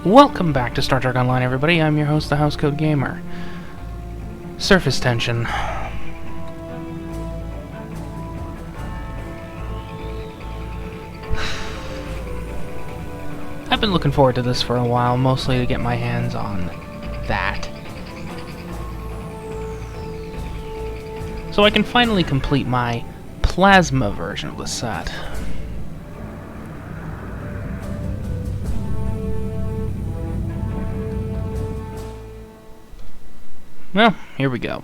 Welcome back to Star Trek Online, everybody. I'm your host, the Housecoat Gamer. Surface tension. I've been looking forward to this for a while, mostly to get my hands on that. So I can finally complete my plasma version of the set. Well, here we go.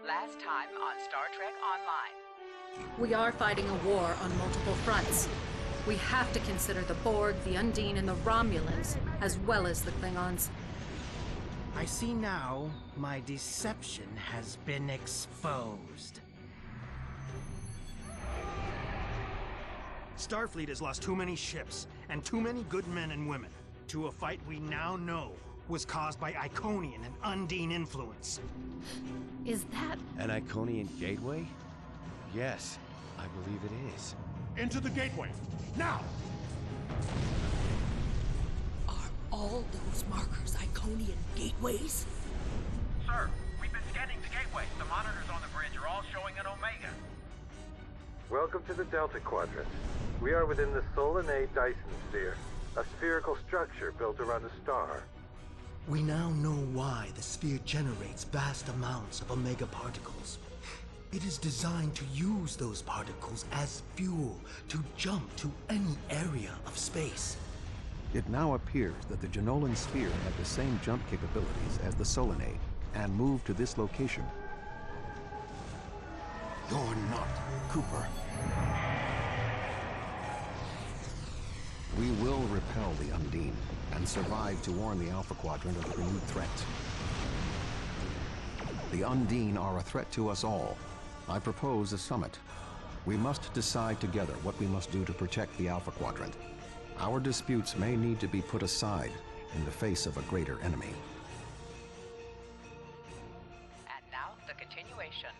Last time on Star Trek Online. We are fighting a war on multiple fronts. We have to consider the Borg, the Undine, and the Romulans, as well as the Klingons. I see now my deception has been exposed. Starfleet has lost too many ships and too many good men and women to a fight we now know was caused by Iconian and Undine influence. Is that... An Iconian gateway? Yes, I believe it is. Into the gateway, now! Are all those markers Iconian gateways? Sir, we've been scanning the gateway. The monitors on the bridge are all showing an Omega. Welcome to the Delta Quadrant. We are within the Solan A Dyson sphere, a spherical structure built around a star. We now know why the sphere generates vast amounts of Omega particles. It is designed to use those particles as fuel to jump to any area of space. It now appears that the Jenolan sphere had the same jump capabilities as the Solan A, and moved to this location. You're not Cooper. We will repel the Undine, and survive to warn the Alpha Quadrant of the renewed threat. The Undine are a threat to us all. I propose a summit. We must decide together what we must do to protect the Alpha Quadrant. Our disputes may need to be put aside in the face of a greater enemy. And now, the continuation.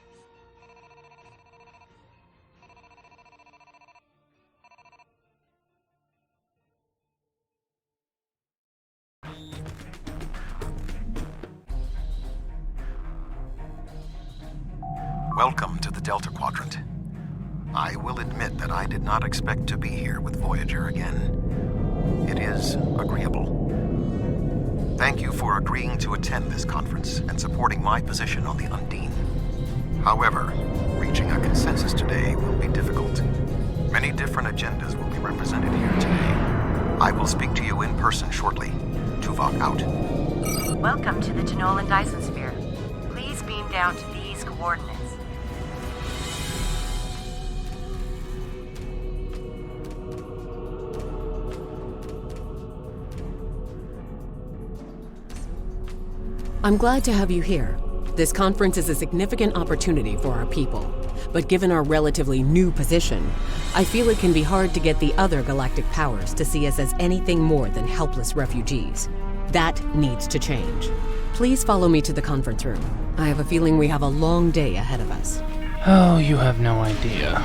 Welcome to the Delta Quadrant. I will admit that I did not expect to be here with Voyager again. It is agreeable. Thank you for agreeing to attend this conference and supporting my position on the Undine. However, reaching a consensus today will be difficult. Many different agendas will be represented here today. I will speak to you in person shortly. Tuvok out. Welcome to the Jenolan Dyson sphere. Please beam down to these coordinates. I'm glad to have you here. This conference is a significant opportunity for our people. But given our relatively new position, I feel it can be hard to get the other galactic powers to see us as anything more than helpless refugees. That needs to change. Please follow me to the conference room. I have a feeling we have a long day ahead of us. Oh, you have no idea.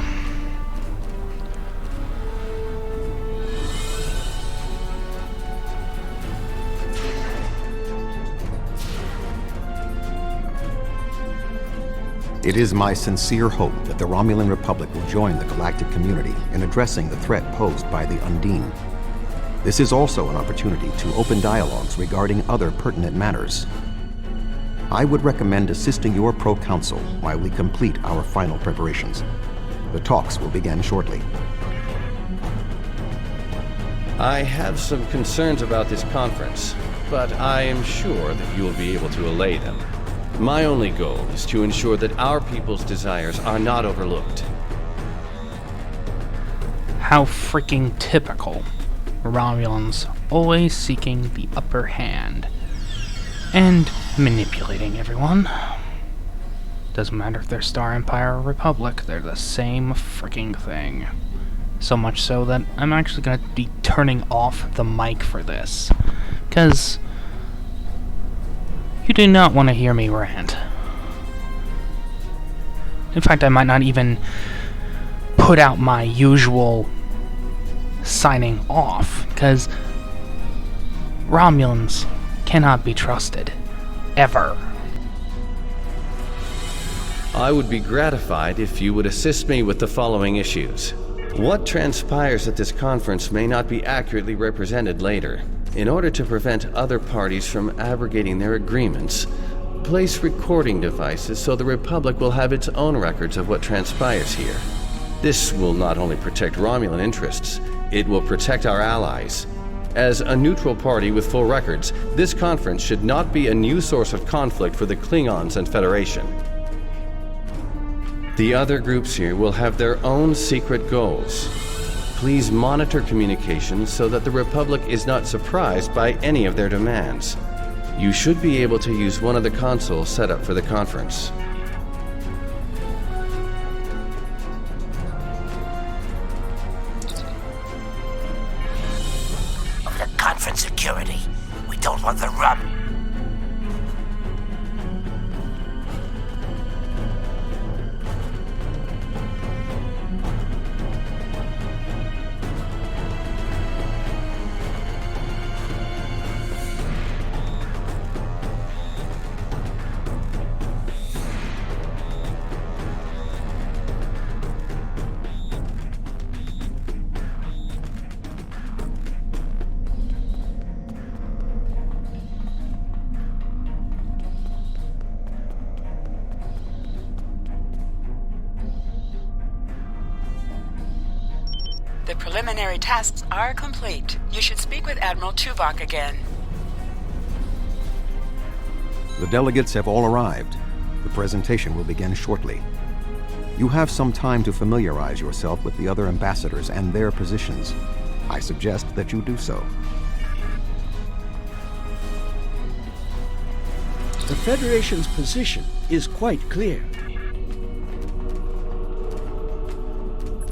It is my sincere hope that the Romulan Republic will join the galactic community in addressing the threat posed by the Undine. This is also an opportunity to open dialogues regarding other pertinent matters. I would recommend assisting your pro-council while we complete our final preparations. The talks will begin shortly. I have some concerns about this conference, but I am sure that you will be able to allay them. My only goal is to ensure that our people's desires are not overlooked. How freaking typical. Romulans always seeking the upper hand. And manipulating everyone. Doesn't matter if they're Star Empire or Republic, they're the same freaking thing. So much so that I'm actually going to be turning off the mic for this. Because you do not want to hear me rant. In fact, I might not even put out my usual signing off, because Romulans cannot be trusted. Ever. I would be gratified if you would assist me with the following issues. What transpires at this conference may not be accurately represented later. In order to prevent other parties from abrogating their agreements, place recording devices so the Republic will have its own records of what transpires here. This will not only protect Romulan interests, it will protect our allies. As a neutral party with full records, this conference should not be a new source of conflict for the Klingons and Federation. The other groups here will have their own secret goals. Please monitor communications so that the Republic is not surprised by any of their demands. You should be able to use one of the consoles set up for the conference. The conference security. We don't want the rum. The preliminary tasks are complete. You should speak with Admiral Tuvok again. The delegates have all arrived. The presentation will begin shortly. You have some time to familiarize yourself with the other ambassadors and their positions. I suggest that you do so. The Federation's position is quite clear.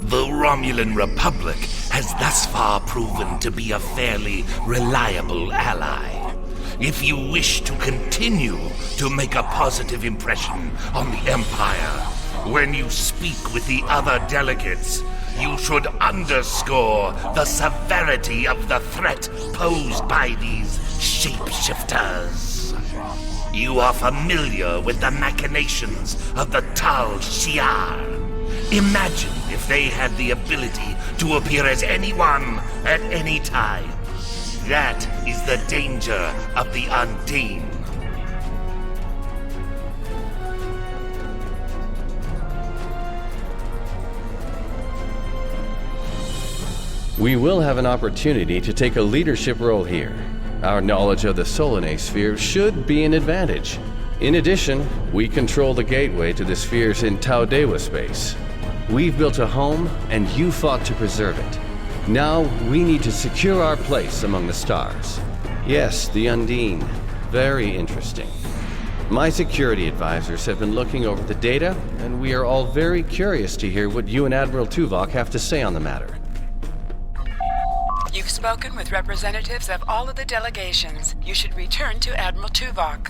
The Romulan Republic has thus far proven to be a fairly reliable ally. If you wish to continue to make a positive impression on the Empire, when you speak with the other delegates, you should underscore the severity of the threat posed by these shapeshifters. You are familiar with the machinations of the Tal Shiar. Imagine if they had the ability to appear as anyone at any time. That is the danger of the Undine. We will have an opportunity to take a leadership role here. Our knowledge of the Solanae sphere should be an advantage. In addition, we control the gateway to the spheres in Taudewa space. We've built a home, and you fought to preserve it. Now, we need to secure our place among the stars. Yes, the Undine. Very interesting. My security advisors have been looking over the data, and we are all very curious to hear what you and Admiral Tuvok have to say on the matter. You've spoken with representatives of all of the delegations. You should return to Admiral Tuvok.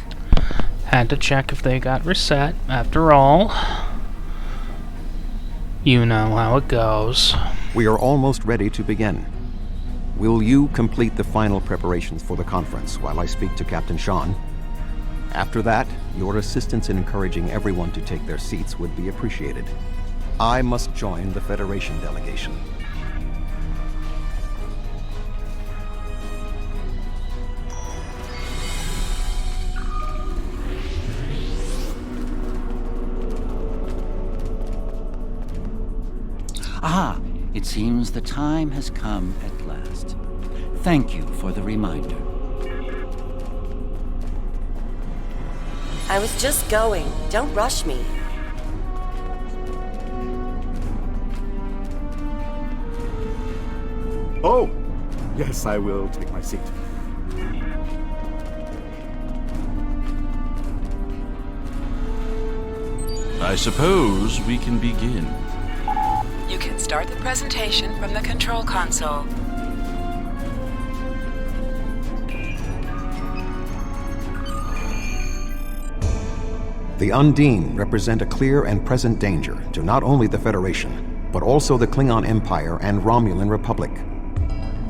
Had to check if they got reset, after all. You know how it goes. We are almost ready to begin. Will you complete the final preparations for the conference while I speak to Captain Sean? After that, your assistance in encouraging everyone to take their seats would be appreciated. I must join the Federation delegation. Ah, it seems the time has come at last. Thank you for the reminder. I was just going. Don't rush me. Oh, yes, I will take my seat. I suppose we can begin. You can start the presentation from the control console. The Undine represent a clear and present danger to not only the Federation, but also the Klingon Empire and Romulan Republic.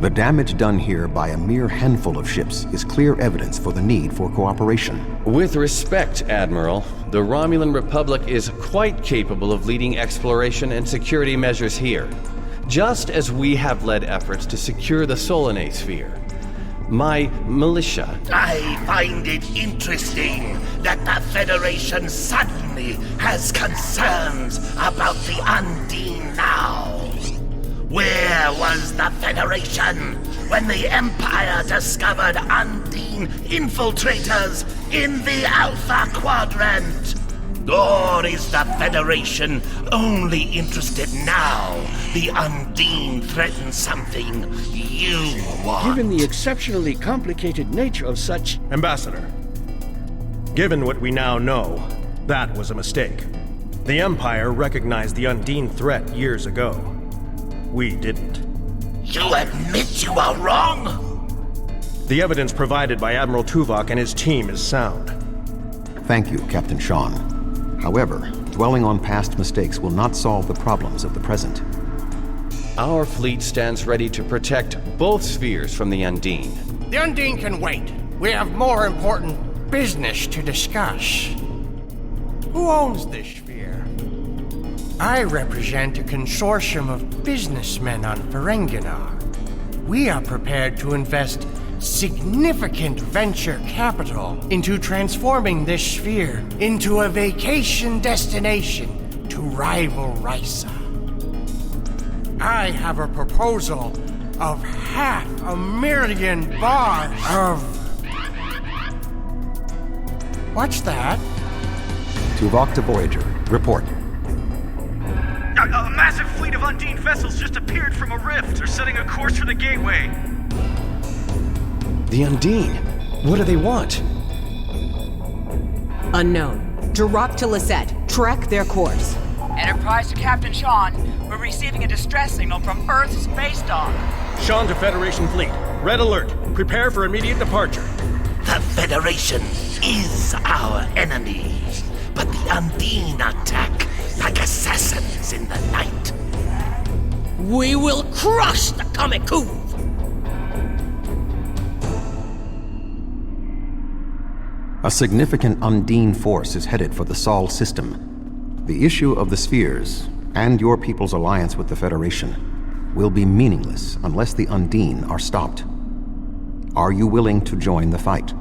The damage done here by a mere handful of ships is clear evidence for the need for cooperation. With respect, Admiral, the Romulan Republic is quite capable of leading exploration and security measures here, just as we have led efforts to secure the Solanae sphere. My militia... I find it interesting that the Federation suddenly has concerns about the Undine now. Where was the Federation when the Empire discovered Undine infiltrators in the Alpha Quadrant? Or is the Federation only interested now the Undine threatens something you want? Given the exceptionally complicated nature of such... Ambassador, given what we now know, that was a mistake. The Empire recognized the Undine threat years ago. We didn't. You admit you are wrong? The evidence provided by Admiral Tuvok and his team is sound. Thank you, Captain Sean. However, dwelling on past mistakes will not solve the problems of the present. Our fleet stands ready to protect both spheres from the Undine. The Undine can wait. We have more important business to discuss. Who owns this sphere? I represent a consortium of businessmen on Ferenginar. We are prepared to invest significant venture capital into transforming this sphere into a vacation destination to rival Risa. I have a proposal of 500,000 bars of... What's that? Tuvok to Voyager. Report. A massive fleet of Undine vessels just appeared from a rift. They're setting a course for the gateway. The Undine? What do they want? Unknown. Direct to Lisette. Track their course. Enterprise to Captain Sean. We're receiving a distress signal from Earth's space dock. Sean to Federation Fleet. Red alert. Prepare for immediate departure. The Federation is our enemy, but the Undine attack like assassins in the night. We will crush the Kamiku! A significant Undine force is headed for the Sol system. The issue of the spheres, and your people's alliance with the Federation, will be meaningless unless the Undine are stopped. Are you willing to join the fight?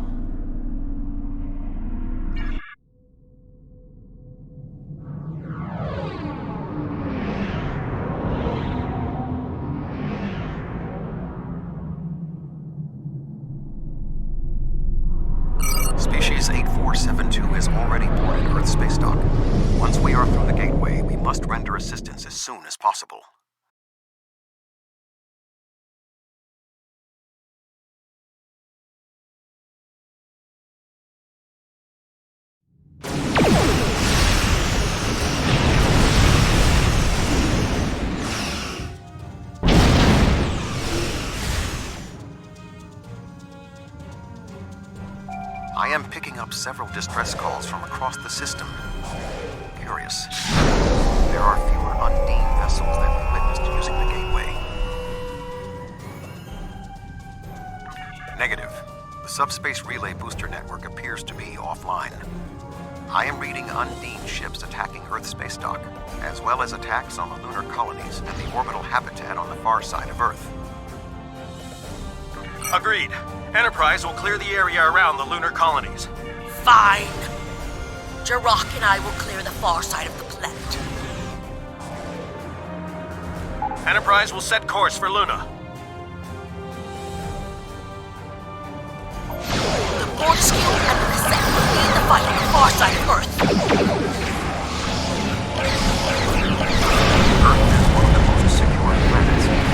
Species 8472 is already boarded Earth's space dock. Once we are through the gateway, we must render assistance as soon as possible. I am picking up several distress calls from across the system. Curious. There are fewer Undine vessels than we witnessed using the gateway. Negative. The subspace relay booster network appears to be offline. I am reading Undine ships attacking Earth's space dock, as well as attacks on the lunar colonies and the orbital habitat on the far side of Earth. Agreed. Enterprise will clear the area around the lunar colonies. Fine. Jirok and I will clear the far side of the planet. Enterprise will set course for Luna. The board skill and the cassette will lead the fight on the far side of Earth. Earth is one of the most secure planets in the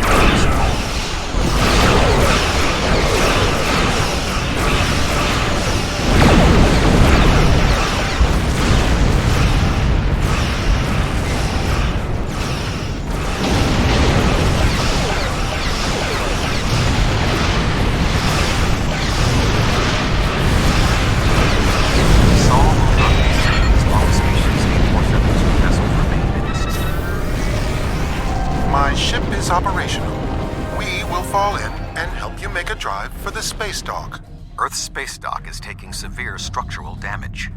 Federation. Sol My ship is operational. We will fall in and help you make a drive for the space dock. Earth's space dock is taking severe structural damage.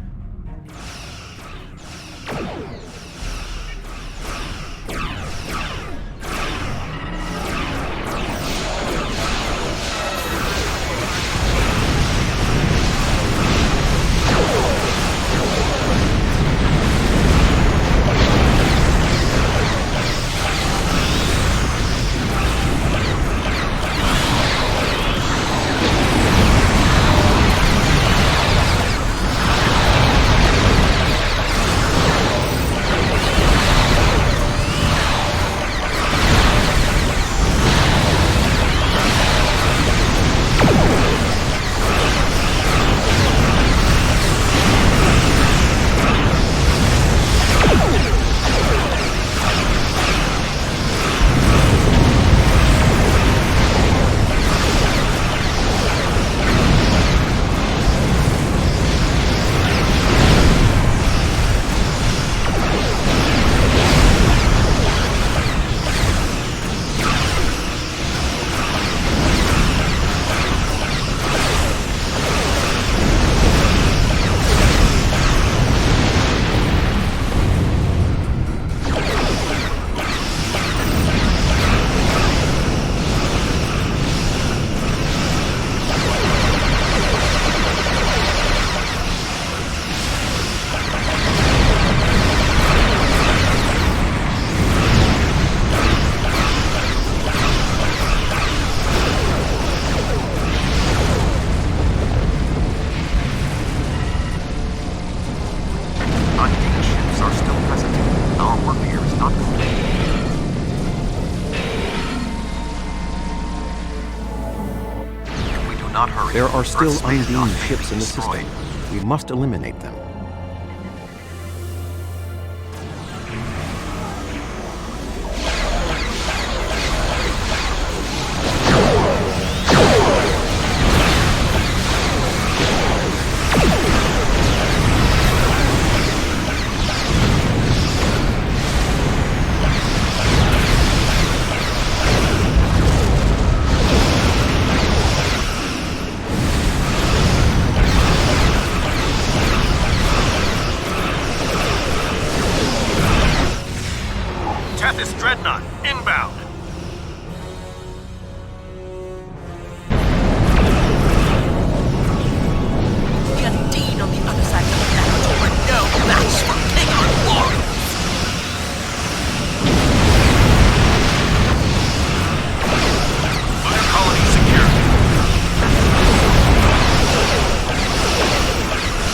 There are still Undine ships in the system. We must eliminate them. Dreadnought, inbound. The Undine on the other side of the battle were no match for Klingon warriors. Lunar colony secure.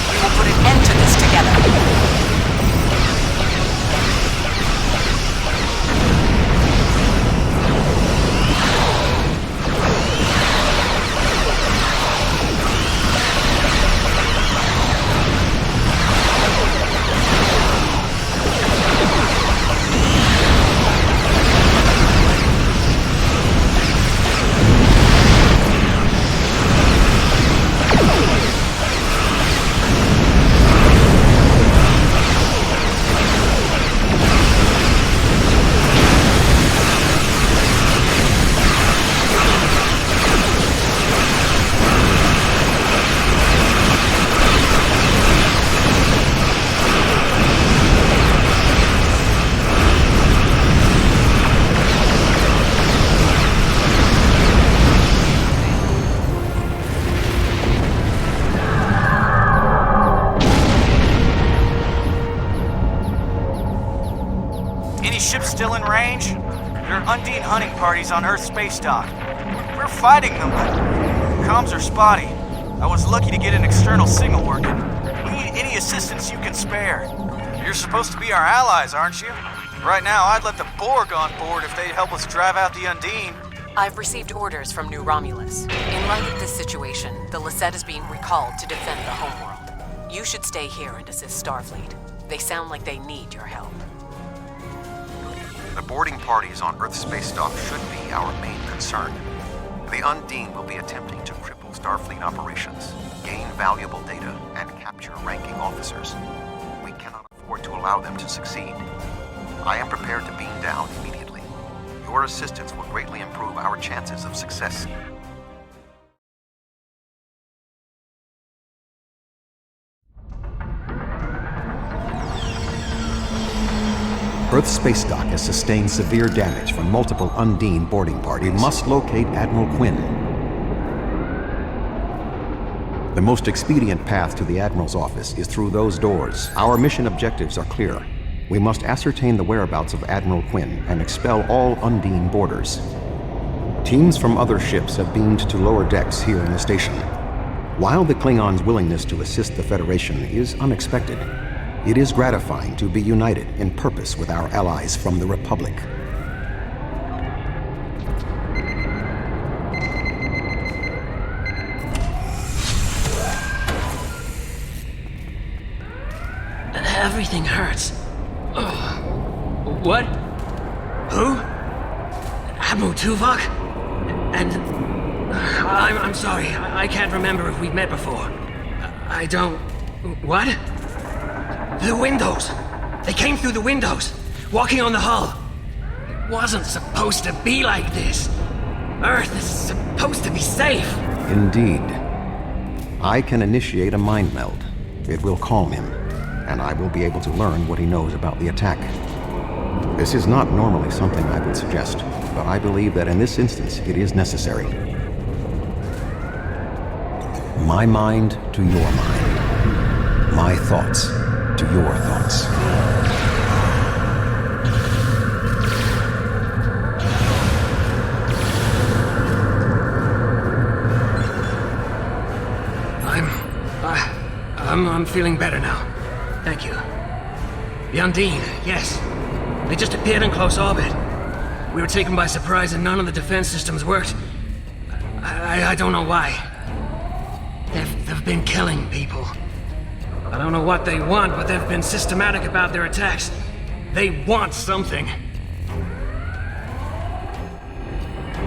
We will put an end to this together. Ships still in range? There are Undine hunting parties on Earth's space dock. We're fighting them, but comms are spotty. I was lucky to get an external signal working. We need any assistance you can spare. You're supposed to be our allies, aren't you? Right now, I'd let the Borg on board if they'd help us drive out the Undine. I've received orders from New Romulus. In light of this situation, the Lisette is being recalled to defend the homeworld. You should stay here and assist Starfleet. They sound like they need your help. The boarding parties on Earth's space dock should be our main concern. The Undine will be attempting to cripple Starfleet operations, gain valuable data, and capture ranking officers. We cannot afford to allow them to succeed. I am prepared to beam down immediately. Your assistance will greatly improve our chances of success. Earth's space dock has sustained severe damage from multiple Undine boarding parties. We must locate Admiral Quinn. The most expedient path to the Admiral's office is through those doors. Our mission objectives are clear. We must ascertain the whereabouts of Admiral Quinn and expel all Undine boarders. Teams from other ships have beamed to lower decks here in the station. While the Klingons' willingness to assist the Federation is unexpected, it is gratifying to be united in purpose with our allies from the Republic. Everything hurts. Ugh. What? Who? Admiral Tuvok? And... I'm sorry. I can't remember if we've met before. I don't... What? The windows! They came through the windows, walking on the hull. It wasn't supposed to be like this. Earth is supposed to be safe. Indeed. I can initiate a mind meld. It will calm him, and I will be able to learn what he knows about the attack. This is not normally something I would suggest, but I believe that in this instance it is necessary. My mind to your mind. My thoughts to your thoughts. I'm feeling better now. Thank you. The Undine, yes. They just appeared in close orbit. We were taken by surprise and none of the defense systems worked. I don't know why. They've been killing people. I don't know what they want, but they've been systematic about their attacks. They want something.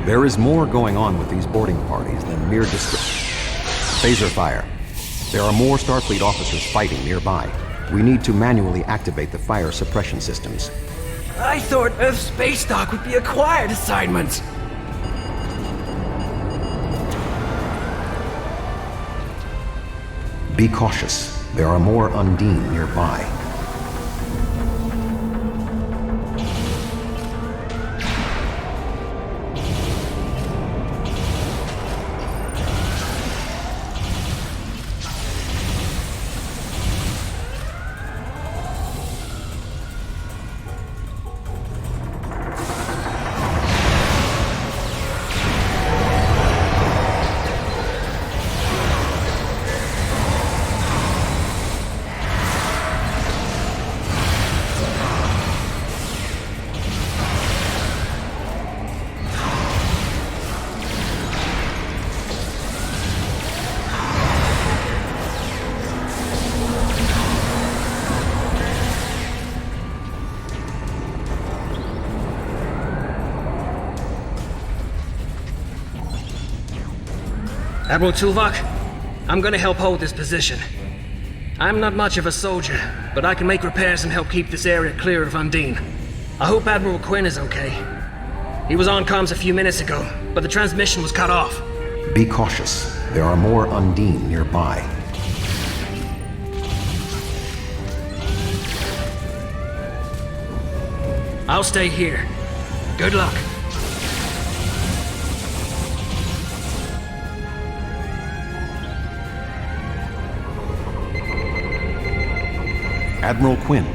There is more going on with these boarding parties than mere phaser fire. There are more Starfleet officers fighting nearby. We need to manually activate the fire suppression systems. I thought Earth's space dock would be a quiet assignment. Be cautious. There are more Undine nearby. Admiral Tuvok, I'm gonna help hold this position. I'm not much of a soldier, but I can make repairs and help keep this area clear of Undine. I hope Admiral Quinn is okay. He was on comms a few minutes ago, but the transmission was cut off. Be cautious. There are more Undine nearby. I'll stay here. Good luck. Admiral Quinn.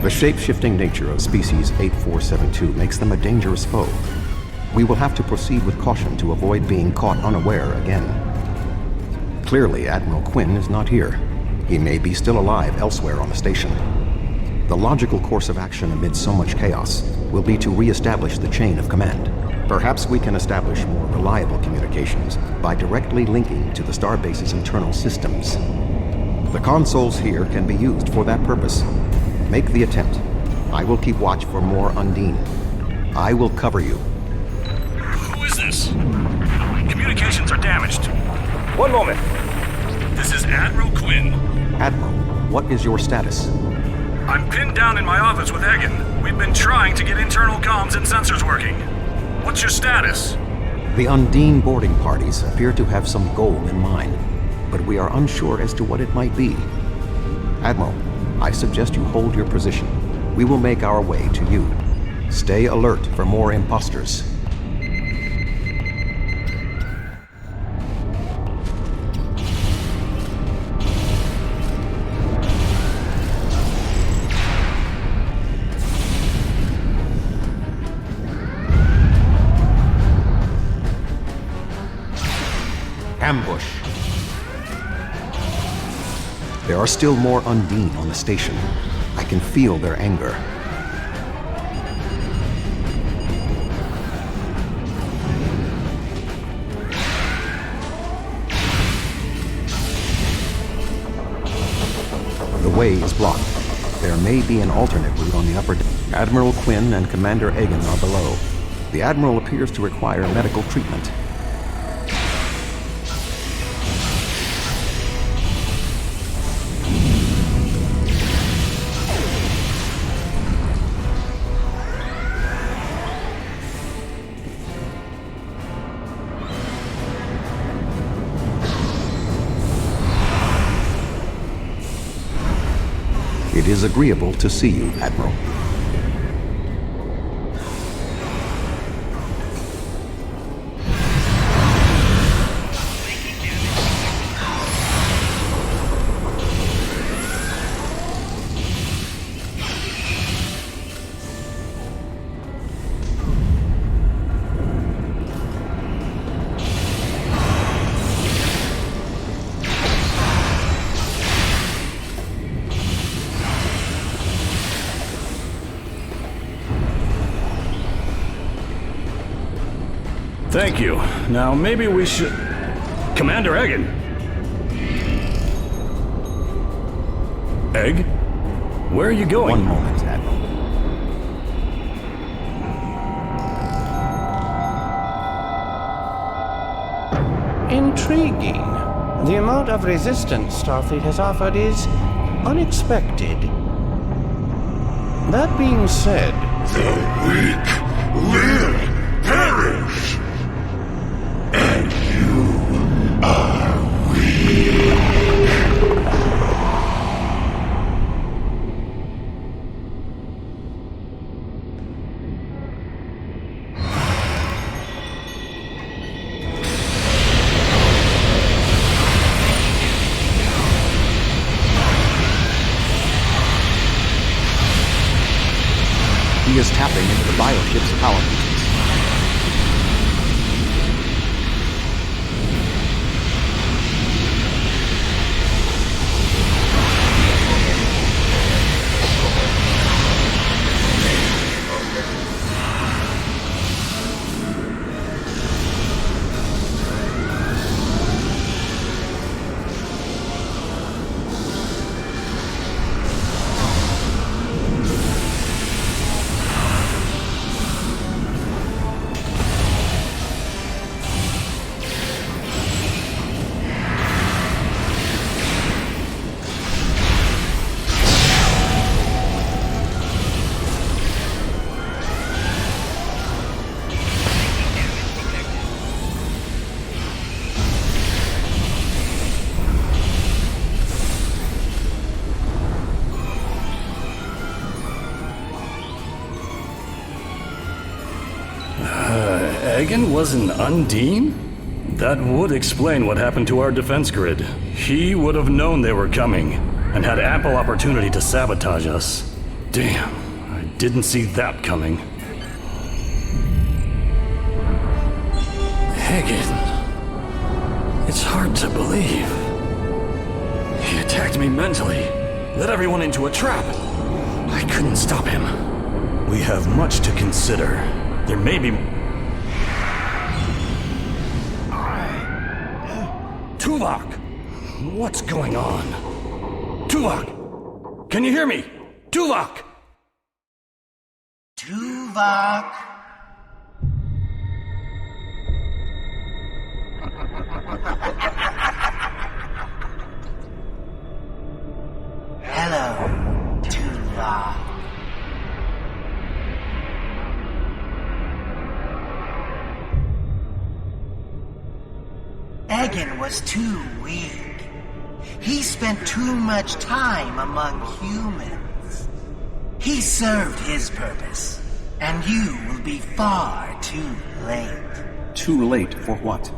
The shape-shifting nature of species 8472 makes them a dangerous foe. We will have to proceed with caution to avoid being caught unaware again. Clearly, Admiral Quinn is not here. He may be still alive elsewhere on the station. The logical course of action amid so much chaos will be to re-establish the chain of command. Perhaps we can establish more reliable communications by directly linking to the Starbase's internal systems. The consoles here can be used for that purpose. Make the attempt. I will keep watch for more Undine. I will cover you. Who is this? Communications are damaged. One moment. This is Admiral Quinn. Admiral, what is your status? I'm pinned down in my office with Egan. We've been trying to get internal comms and sensors working. What's your status? The Undine boarding parties appear to have some goal in mind, but we are unsure as to what it might be. Admiral, I suggest you hold your position. We will make our way to you. Stay alert for more imposters. Ambush. There are still more Undine on the station. I can feel their anger. The way is blocked. There may be an alternate route on the upper deck. Admiral Quinn and Commander Egan are below. The Admiral appears to require medical treatment. It is agreeable to see you, Admiral. Thank you. Now, maybe we should... Commander Egan! Egg? Where are you going? One moment, Admiral. Intriguing. The amount of resistance Starfleet has offered is unexpected. That being said... The weak will perish! And you are weak. He is tapping into the bioship's power meters. Egan was an Undine? That would explain what happened to our defense grid. He would have known they were coming, and had ample opportunity to sabotage us. Damn, I didn't see that coming. Hagen. It's hard to believe. He attacked me mentally, led everyone into a trap. I couldn't stop him. We have much to consider. There may be... Tuvok! What's going on? Tuvok! Can you hear me? Tuvok! Tuvok! Hello, Tuvok. Egan was too weak. He spent too much time among humans. He served his purpose, and you will be far too late. Too late for what?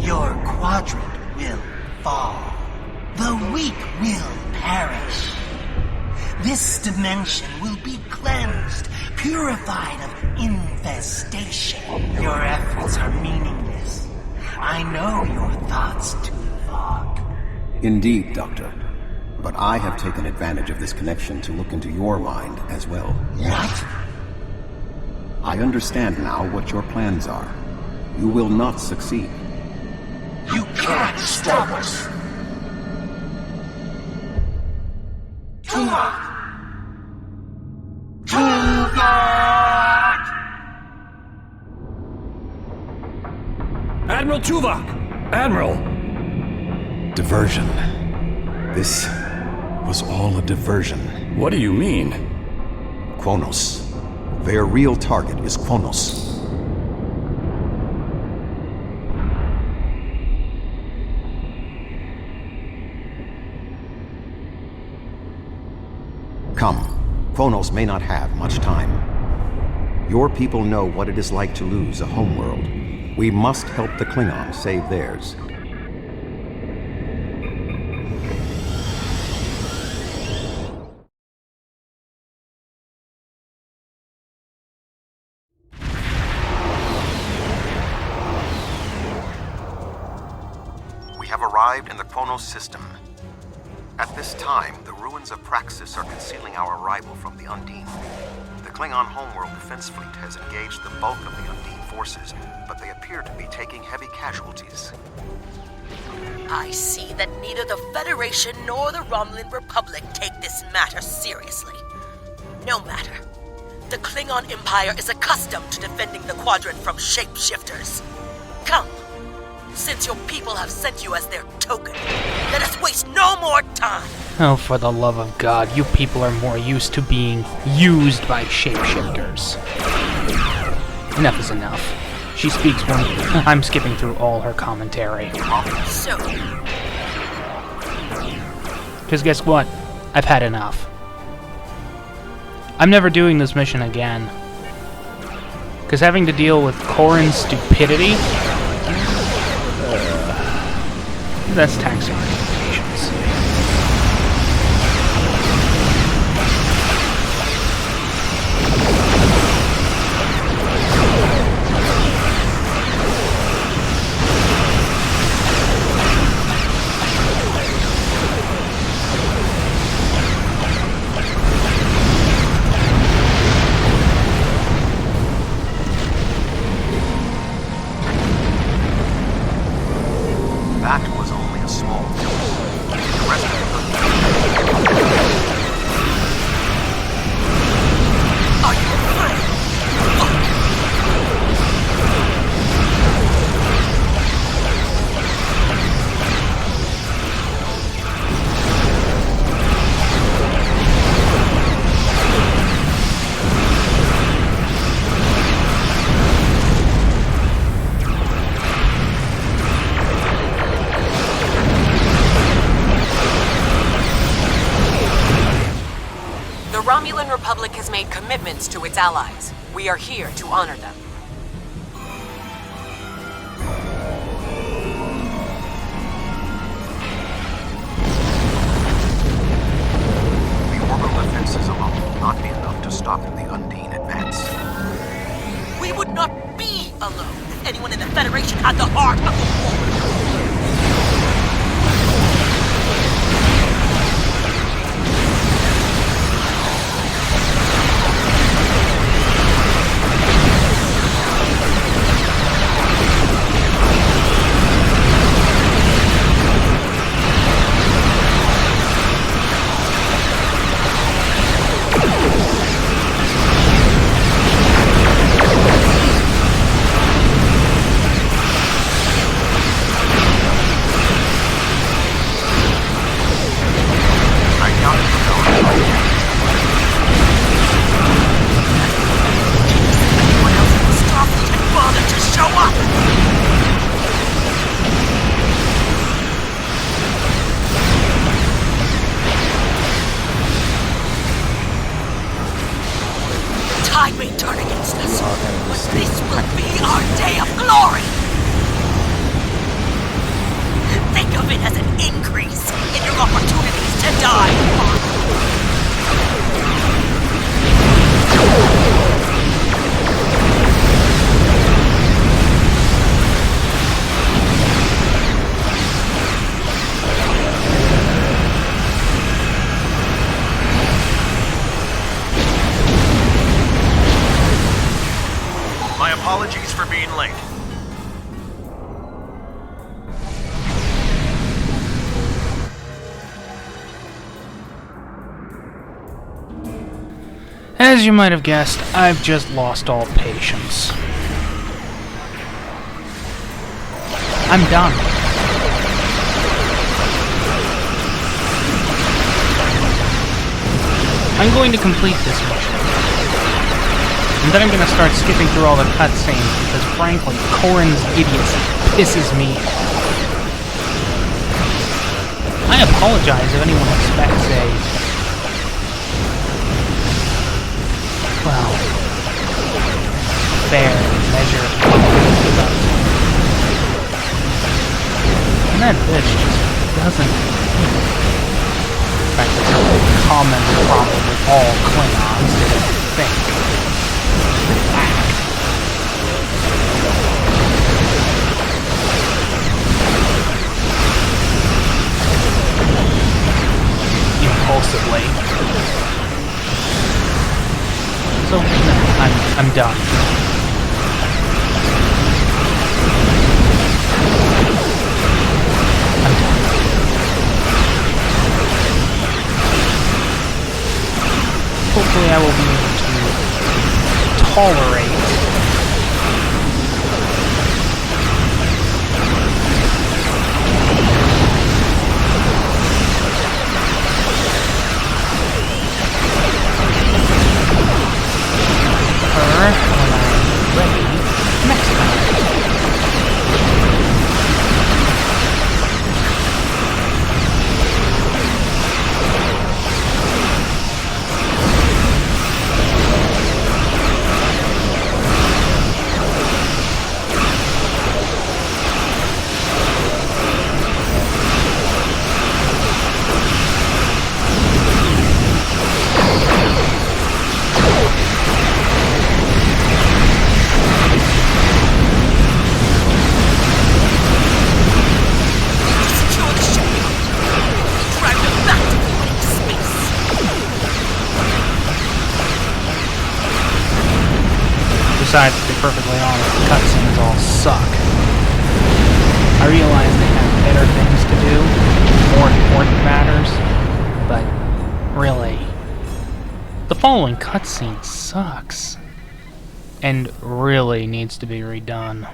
Your quadrant will fall. The weak will perish. This dimension will be cleansed, purified of infestation. Your efforts are meaningless. I know your thoughts, Tuvok. Indeed, Doctor. But I have taken advantage of this connection to look into your mind as well. What? I understand now what your plans are. You will not succeed. You can't stop us! Tuvok! Tuvok! Admiral Tuvok! Admiral! Diversion. This was all a diversion. What do you mean? Kronos. Their real target is Kronos. Come. Kronos may not have much time. Your people know what it is like to lose a homeworld. We must help the Klingons save theirs. We have arrived in the Kronos system. At this time, the ruins of Praxis are concealing our arrival from the Undine. The Klingon homeworld defense fleet has engaged the bulk of the Undine forces, but they appear to be taking heavy casualties. I see that neither the Federation nor the Romulan Republic take this matter seriously. No matter. The Klingon Empire is accustomed to defending the Quadrant from shapeshifters. Come. Since your people have sent you as their token, let us waste no more time! Oh, for the love of God, you people are more used to being used by shapeshifters. Enough is enough. She speaks one... I'm skipping through all her commentary. So... Because guess what? I've had enough. I'm never doing this mission again. Because having to deal with Corrin's stupidity... that's taxing my patience. That was only a small village. The rest of it... Are you afraid? The Romulan Republic has made commitments to its allies. We are here to honor them. The orbital defenses alone not be enough to stop the Undine advance. We would not be alone if anyone in the Federation had the heart of the war. Tide may turn against us, but this will be our day of glory! Think of it as an increase in your opportunities to die! Apologies for being late. As you might have guessed, I've just lost all patience. I'm done. I'm going to complete this mission. And then I'm going to start skipping through all the cutscenes because, frankly, Corrin's idiocy pisses me off. I apologize if anyone expects a... well... fair measure. And that bitch just doesn't... In fact, it's a common problem with all Klingons, I think. Impulsively. So, no, I'm done. I'm done. Hopefully I will be able to tolerate her when I'm ready next time. Besides, to be perfectly honest, the cutscenes all suck. I realize they have better things to do, more important matters, but really, the following cutscene sucks, and really needs to be redone.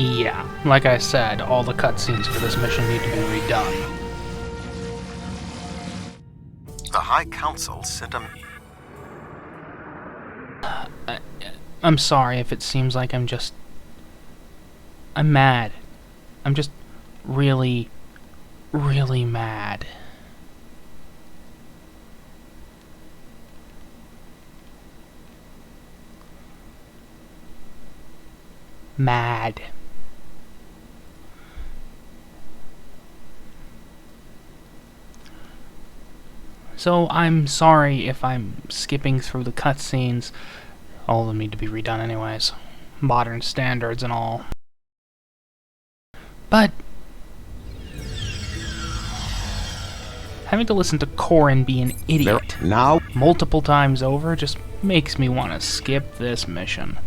Yeah, like I said, all the cutscenes for this mission need to be redone. The High Council sent a... I'm sorry if it seems like I'm mad. I'm just really, really mad. Mad. So I'm sorry if I'm skipping through the cutscenes. All of them need to be redone anyways. Modern standards and all. But having to listen to Corin be an idiot now multiple times over just makes me want to skip this mission.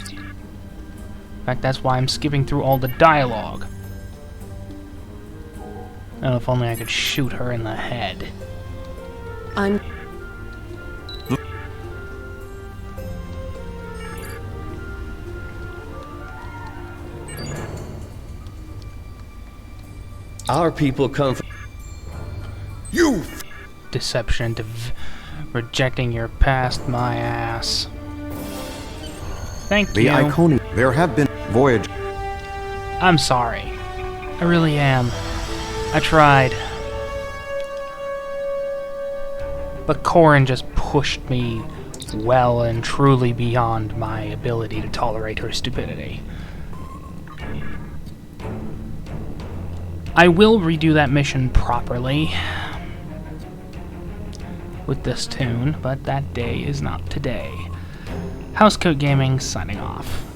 In fact, that's why I'm skipping through all the dialogue. Oh, if only I could shoot her in the head. Our people come from... You! Deception, rejecting your past, my ass. Thank you. The Iconium. There have been voyages. I'm sorry. I really am. I tried. But Corin just pushed me well and truly beyond my ability to tolerate her stupidity. I will redo that mission properly with this tune, but that day is not today. Housecoat Gaming signing off.